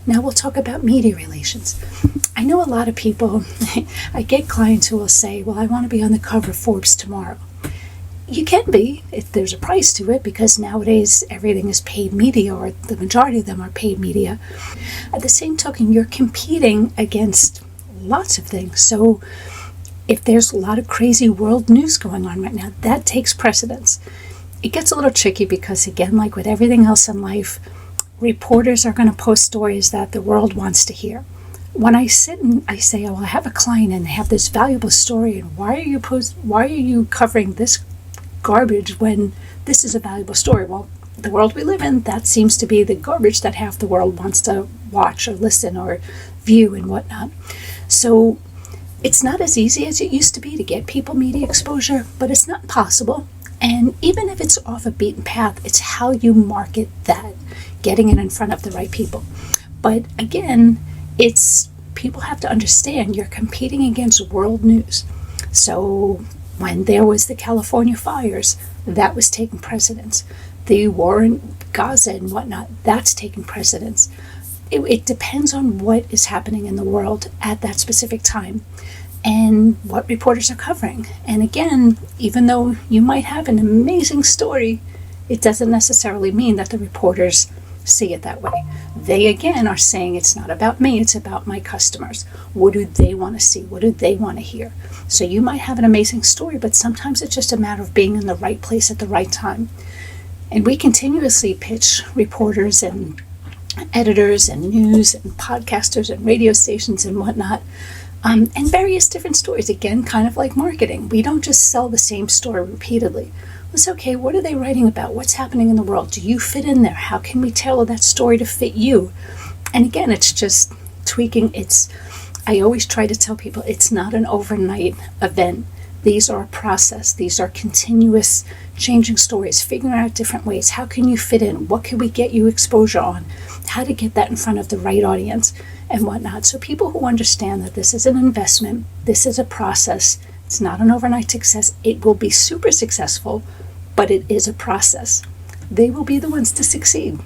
Now we'll talk about media relations. I know a lot of people, I get clients who will say, well, I want to be on the cover of Forbes tomorrow. You can be, if there's a price to it, because nowadays everything is paid media, or the majority of them are paid media. At the same token, you're competing against lots of things. So if there's a lot of crazy world news going on right now, that takes precedence. It gets a little tricky because, again, like with everything else in life, reporters are going to post stories that the world wants to hear. When I sit and I say, oh, I have a client and they have this valuable story, and why are you covering this garbage when this is a valuable story? Well, the world we live in, that seems to be the garbage that half the world wants to watch or listen or view and whatnot. So it's not as easy as it used to be to get people media exposure, but it's not impossible. And even if it's off a beaten path, it's how you market that, getting it in front of the right people. But again, it's people have to understand you're competing against world news. So when there was the California fires, that was taking precedence. The war in Gaza and whatnot, that's taking precedence. It depends on what is happening in the world at that specific time and what reporters are covering. And again, even though you might have an amazing story, it doesn't necessarily mean that the reporters see it that way. They, again, are saying it's not about me, it's about my customers. What do they want to see? What do they want to hear? So you might have an amazing story, but sometimes it's just a matter of being in the right place at the right time. And we continuously pitch reporters and editors and news and podcasters and radio stations and whatnot, and various different stories. Again, kind of like marketing. We don't just sell the same story repeatedly. It's okay, what are they writing about? What's happening in the world? Do you fit in there? How can we tailor that story to fit you? And again, it's just tweaking. I always try to tell people it's not an overnight event. These are a process. These are continuous changing stories, figuring out different ways. How can you fit in? What can we get you exposure on? How to get that in front of the right audience and whatnot. So people who understand that this is an investment, this is a process, it's not an overnight success. It will be super successful, but it is a process. They will be the ones to succeed.